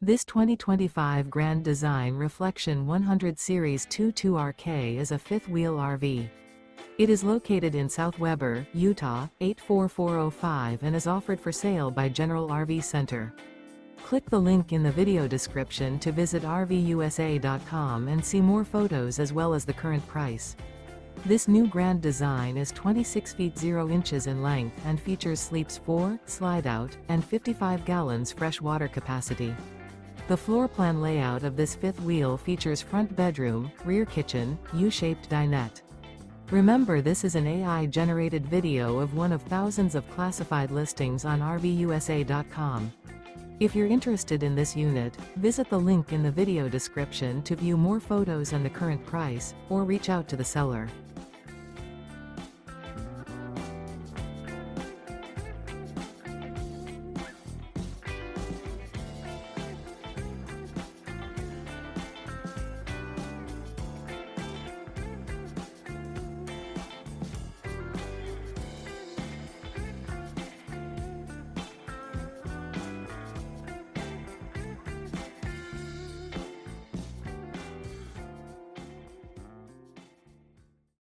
This 2025 Grand Design Reflection 100 Series 22RK is a fifth-wheel RV. It is located in South Weber, Utah, 84405 and is offered for sale by General RV Center. Click the link in the video description to visit RVUSA.com and see more photos as well as the current price. This new Grand Design is 26 feet 0 inches in length and features sleeps 4, slide-out, and 55 gallons fresh water capacity. The floor plan layout of this fifth wheel features front bedroom, rear kitchen, U-shaped dinette. Remember, this is an AI-generated video of one of thousands of classified listings on RVUSA.com. If you're interested in this unit, visit the link in the video description to view more photos and the current price, or reach out to the seller.